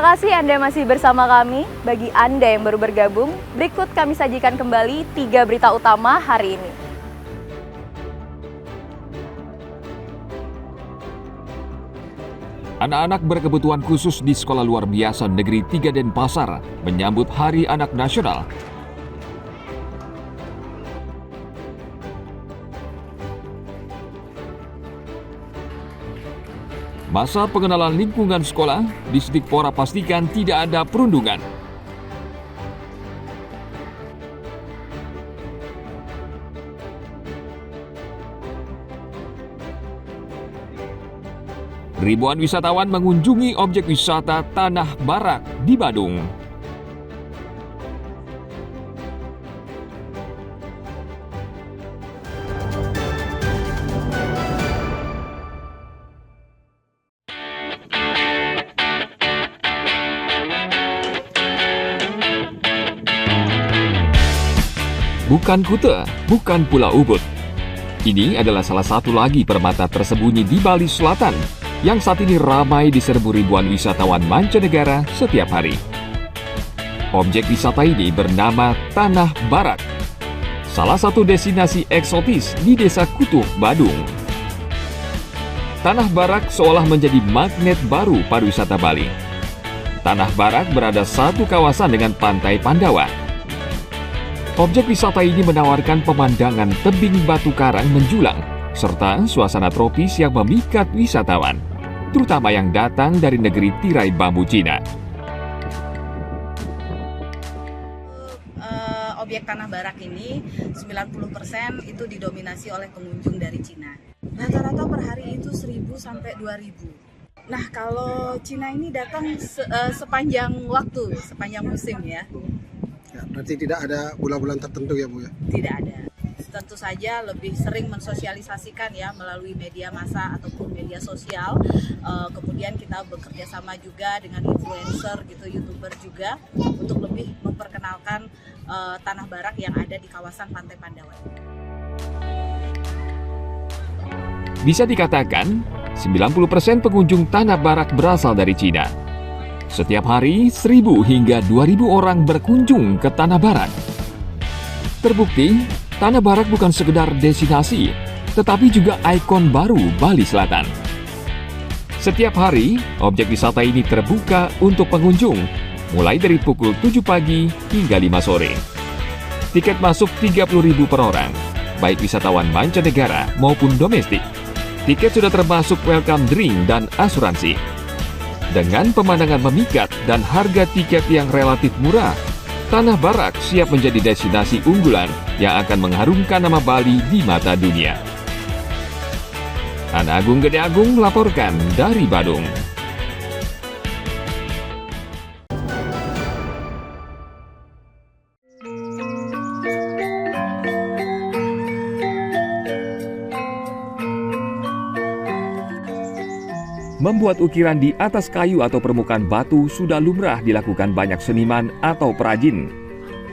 Terima kasih Anda masih bersama kami. Bagi Anda yang baru bergabung, berikut kami sajikan kembali 3 berita utama hari ini. Anak-anak berkebutuhan khusus di Sekolah Luar Biasa Negeri 3 Denpasar menyambut Hari Anak Nasional. Masa pengenalan lingkungan sekolah, Disdikpora pastikan tidak ada perundungan. Ribuan wisatawan mengunjungi objek wisata Tanah Barak di Badung. Bukan Kuta, bukan Pulau Ubud. Ini adalah salah satu lagi permata tersembunyi di Bali Selatan yang saat ini ramai diserbu ribuan wisatawan mancanegara setiap hari. Objek wisata ini bernama Tanah Barak, salah satu destinasi eksotis di Desa Kutuh, Badung. Tanah Barak seolah menjadi magnet baru pariwisata Bali. Tanah Barak berada satu kawasan dengan Pantai Pandawa. Objek wisata ini menawarkan pemandangan tebing batu karang menjulang, serta suasana tropis yang memikat wisatawan, terutama yang datang dari negeri tirai bambu Cina. Objek Tanah Barak ini 90% itu didominasi oleh pengunjung dari Cina. Rata-rata per hari itu 1.000 sampai 2.000. Nah, kalau Cina ini datang sepanjang waktu, sepanjang musim ya. Ya, berarti tidak ada bulan-bulan tertentu ya Bu ya? Tidak ada. Tentu saja lebih sering mensosialisasikan ya melalui media massa ataupun media sosial. Kemudian kita bekerja sama juga dengan influencer gitu, YouTuber juga untuk lebih memperkenalkan Tanah Barak yang ada di kawasan Pantai Pandawa. Bisa dikatakan, 90% pengunjung Tanah Barak berasal dari Cina. Setiap hari, 1.000 hingga 2.000 orang berkunjung ke Tanah Barak. Terbukti, Tanah Barak bukan sekedar destinasi, tetapi juga ikon baru Bali Selatan. Setiap hari, objek wisata ini terbuka untuk pengunjung, mulai dari pukul 7 pagi hingga 5 sore. Tiket masuk 30.000 per orang, baik wisatawan mancanegara maupun domestik. Tiket sudah termasuk welcome drink dan asuransi. Dengan pemandangan memikat dan harga tiket yang relatif murah, Tanah Barak siap menjadi destinasi unggulan yang akan mengharumkan nama Bali di mata dunia. Ana Agung Gede Agung melaporkan dari Badung. Membuat ukiran di atas kayu atau permukaan batu sudah lumrah dilakukan banyak seniman atau perajin.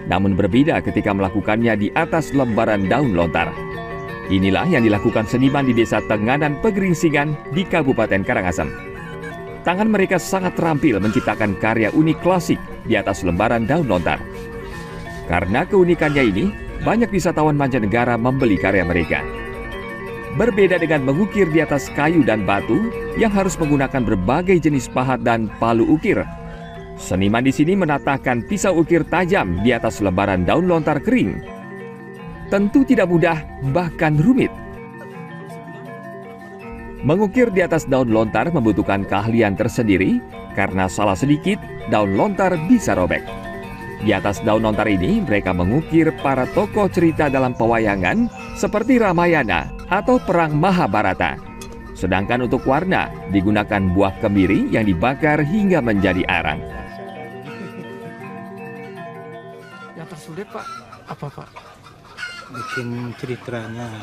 Namun berbeda ketika melakukannya di atas lembaran daun lontar. Inilah yang dilakukan seniman di Desa Tenganan Pegeringsingan di Kabupaten Karangasem. Tangan mereka sangat terampil menciptakan karya unik klasik di atas lembaran daun lontar. Karena keunikannya ini, banyak wisatawan mancanegara membeli karya mereka. Berbeda dengan mengukir di atas kayu dan batu yang harus menggunakan berbagai jenis pahat dan palu ukir. Seniman di sini menatahkan pisau ukir tajam di atas lembaran daun lontar kering. Tentu tidak mudah, bahkan rumit. Mengukir di atas daun lontar membutuhkan keahlian tersendiri karena salah sedikit daun lontar bisa robek. Di atas daun lontar ini mereka mengukir para tokoh cerita dalam pewayangan seperti Ramayana atau Perang Mahabharata. Sedangkan untuk warna digunakan buah kemiri yang dibakar hingga menjadi arang. Yang tersulit Pak, apa Pak? Bikin ceritanya,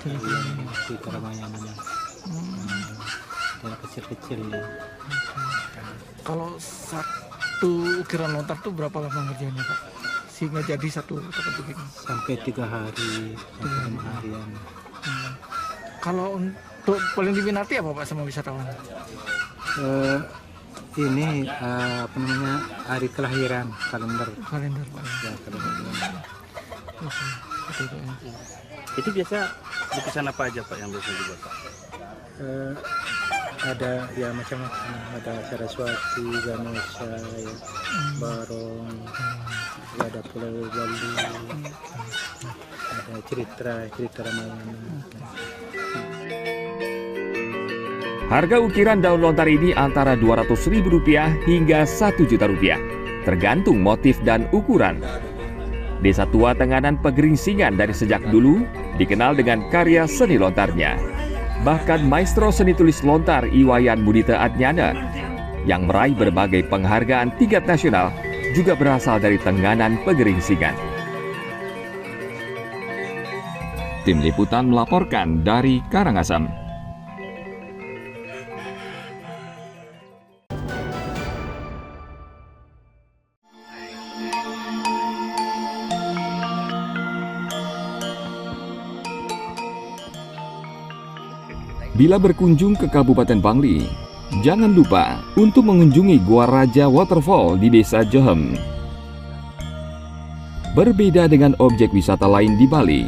cerita Ramayana. Yang kecil-kecil ya. Kalau satu ukiran lontar tuh berapa lama ngerjainnya Pak? Sehingga jadi satu begini. Sampai 3 hari, sampai 5 harian. Kalau untuk paling diminati apa Pak sama wisatawan? ini apa namanya, hari kelahiran, kalender. Kalender Pak. Ya, kalender. Oke, betul, Pak. Itu biasa lukisan apa aja Pak yang biasa dibuat Pak? Ada ya macam-macam, ada Saraswati, Ganesha, ya, Barong, ada Pulau Bali, ada cerita Ramayana. Harga ukiran daun lontar ini antara Rp200.000 hingga Rp1.000.000, tergantung motif dan ukuran. Desa Tua Tenganan Pegeringsingan dari sejak dulu dikenal dengan karya seni lontarnya. Bahkan maestro seni tulis lontar Iwayan Budita Adnyana yang meraih berbagai penghargaan tingkat nasional juga berasal dari Tenganan Pegeringsingan. Tim Liputan melaporkan dari Karangasem. Bila berkunjung ke Kabupaten Bangli, jangan lupa untuk mengunjungi Gua Raja Waterfall di Desa Jehem. Berbeda dengan objek wisata lain di Bali,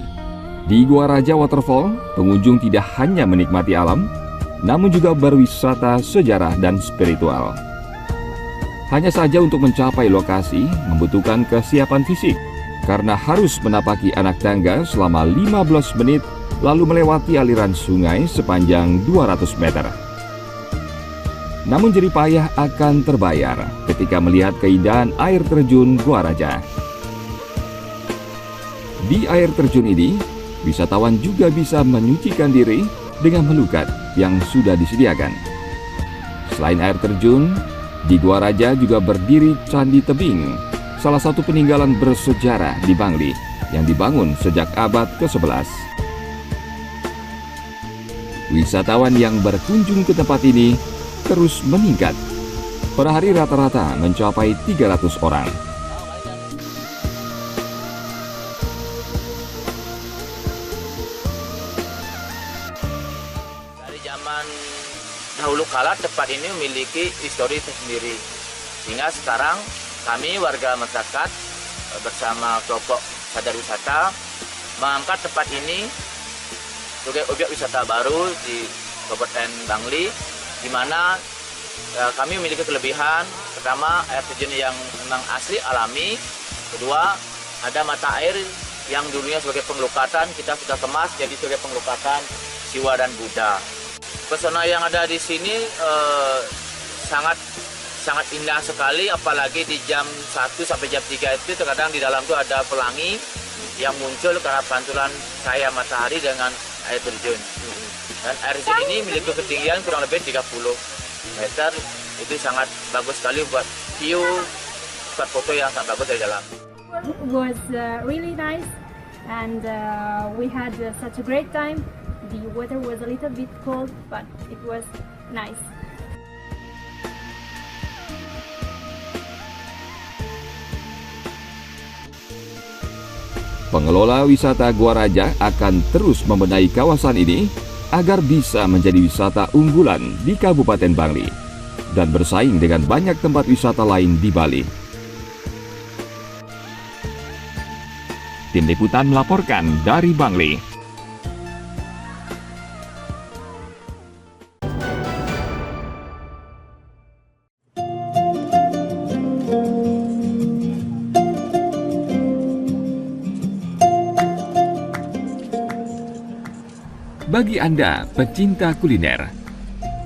di Gua Raja Waterfall, pengunjung tidak hanya menikmati alam, namun juga berwisata sejarah dan spiritual. Hanya saja untuk mencapai lokasi membutuhkan kesiapan fisik, karena harus menapaki anak tangga selama 15 menit lalu melewati aliran sungai sepanjang 200 meter. Namun jerih payah akan terbayar ketika melihat keindahan air terjun Gua Raja. Di air terjun ini, wisatawan juga bisa menyucikan diri dengan melukat yang sudah disediakan. Selain air terjun, di Gua Raja juga berdiri Candi Tebing, salah satu peninggalan bersejarah di Bangli yang dibangun sejak abad ke-11. Wisatawan yang berkunjung ke tempat ini terus meningkat. Per hari rata-rata mencapai 300 orang. Dari zaman dahulu kala tempat ini memiliki histori tersendiri. Sehingga sekarang kami warga masyarakat bersama kelompok sadar wisata mengangkat tempat ini sebagai objek wisata baru di Kabupaten Bangli, di mana kami memiliki kelebihan. Pertama, air terjun yang memang asli alami. Kedua, ada mata air yang dulunya sebagai pengelukatan, kita sudah kemas jadi sebagai pengelukatan Siwa dan Buddha. Pesona yang ada di sini sangat indah sekali, apalagi di jam 1 sampai jam 3 itu terkadang di dalam itu ada pelangi yang muncul karena pantulan cahaya matahari dengan air terjun. Dan air terjun ini memiliki ketinggian kurang lebih 30 meter. Itu sangat bagus sekali buat view, buat foto yang sangat bagus dari dalam. It was really nice and we had such a great time. The weather was a little bit cold, but it was nice. Pengelola wisata Gua Raja akan terus membenahi kawasan ini agar bisa menjadi wisata unggulan di Kabupaten Bangli dan bersaing dengan banyak tempat wisata lain di Bali. Tim Liputan melaporkan dari Bangli. Bagi Anda pecinta kuliner,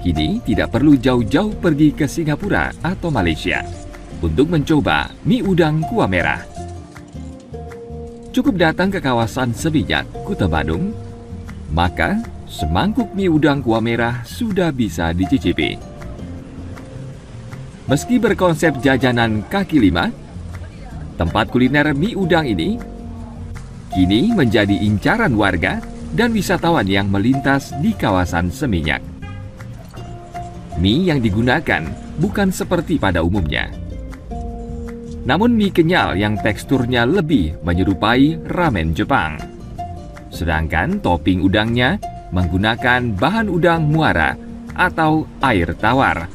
kini tidak perlu jauh-jauh pergi ke Singapura atau Malaysia untuk mencoba mie udang kuah merah. Cukup datang ke kawasan Seminyak, Kuta Badung, maka semangkuk mie udang kuah merah sudah bisa dicicipi. Meski berkonsep jajanan kaki lima, tempat kuliner mie udang ini kini menjadi incaran warga dan wisatawan yang melintas di kawasan Seminyak. Mie yang digunakan bukan seperti pada umumnya, namun mie kenyal yang teksturnya lebih menyerupai ramen Jepang. Sedangkan topping udangnya menggunakan bahan udang muara atau air tawar.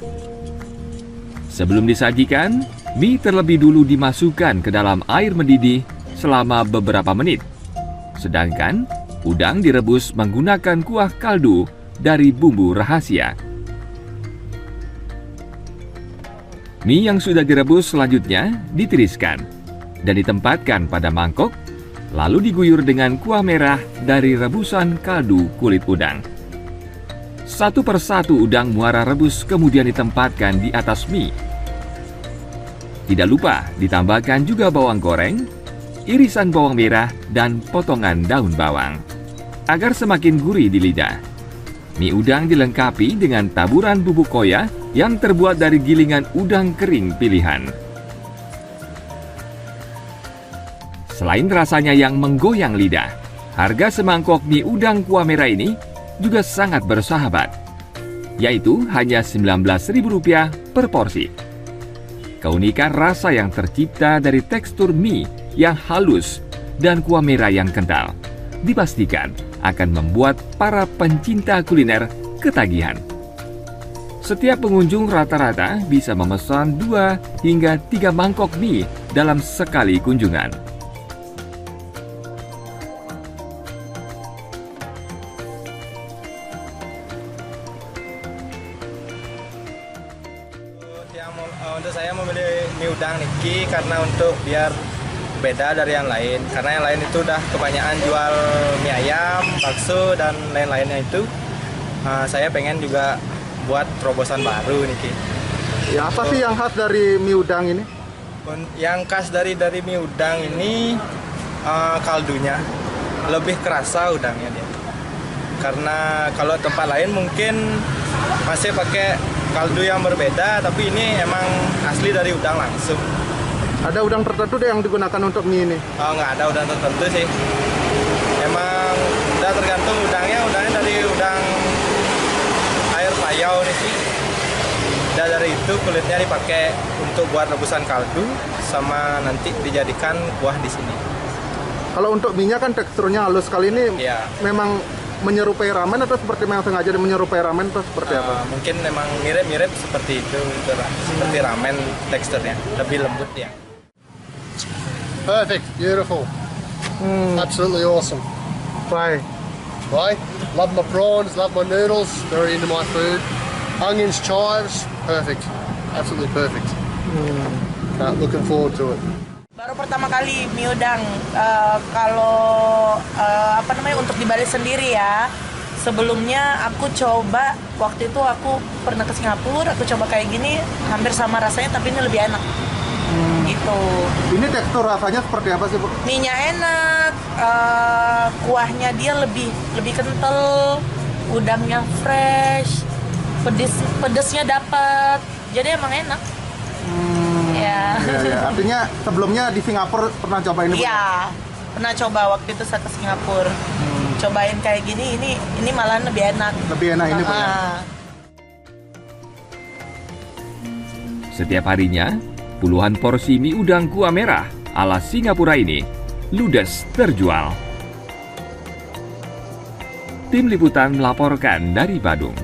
Sebelum disajikan, mie terlebih dulu dimasukkan ke dalam air mendidih selama beberapa menit. Sedangkan udang direbus menggunakan kuah kaldu dari bumbu rahasia. Mie yang sudah direbus selanjutnya ditiriskan dan ditempatkan pada mangkok, lalu diguyur dengan kuah merah dari rebusan kaldu kulit udang. Satu persatu udang muara rebus kemudian ditempatkan di atas mie. Tidak lupa ditambahkan juga bawang goreng, irisan bawang merah, dan potongan daun bawang. Agar semakin gurih di lidah, mie udang dilengkapi dengan taburan bubuk koya yang terbuat dari gilingan udang kering pilihan. Selain rasanya yang menggoyang lidah, harga semangkok mie udang kuah merah ini juga sangat bersahabat, yaitu hanya Rp19.000 per porsi. Keunikan rasa yang tercipta dari tekstur mie yang halus dan kuah merah yang kental dipastikan akan membuat para pencinta kuliner ketagihan. Setiap pengunjung rata-rata bisa memesan 2 hingga 3 mangkok mie dalam sekali kunjungan. Untuk saya memilih mie udang Niki karena untuk biar beda dari yang lain. Karena yang lain itu udah kebanyakan jual mie ayam, bakso, dan lain-lainnya itu. Saya pengen juga buat terobosan baru Niki. Ya, apa sih yang khas dari mie udang ini? Yang khas dari mie udang ini kaldunya. Lebih kerasa udangnya dia. Karena kalau tempat lain mungkin masih pakai kaldu yang berbeda, tapi ini emang asli dari udang langsung. Ada udang tertentu yang digunakan untuk mie ini? Oh, nggak ada udang tertentu sih. Emang udah tergantung udangnya dari udang air payau nih sih. Dan dari itu kulitnya dipakai untuk buat rebusan kaldu, sama nanti dijadikan kuah di sini. Kalau untuk mie-nya kan teksturnya halus, kali ini ya. Memang menyerupai ramen atau seperti memang sengaja menyerupai ramen atau seperti apa? Mungkin memang mirip-mirip seperti itu, seperti ramen teksturnya, lebih lembut ya. Perfect, beautiful, absolutely awesome. Why? Why? Love my prawns, love my noodles, very into my food. Onions, chives, perfect, absolutely perfect. Looking forward to it. Baru pertama kali mie udang, untuk di Bali sendiri ya. Sebelumnya aku coba, waktu itu aku pernah ke Singapura, aku coba kayak gini, hampir sama rasanya tapi ini lebih enak. Gitu. Ini tekstur rasanya seperti apa sih, Bu? Mie-nya enak, kuahnya dia lebih kental, udangnya fresh, pedesnya dapat, jadi emang enak. Ya. Artinya sebelumnya di Singapura pernah coba ini? Iya, pernah coba waktu itu saya ke Singapura. Cobain kayak gini, ini malah lebih enak. Lebih enak ini, Bu. Setiap harinya, puluhan porsi mie udang kuah merah ala Singapura ini ludes terjual. Tim Liputan melaporkan dari Badung.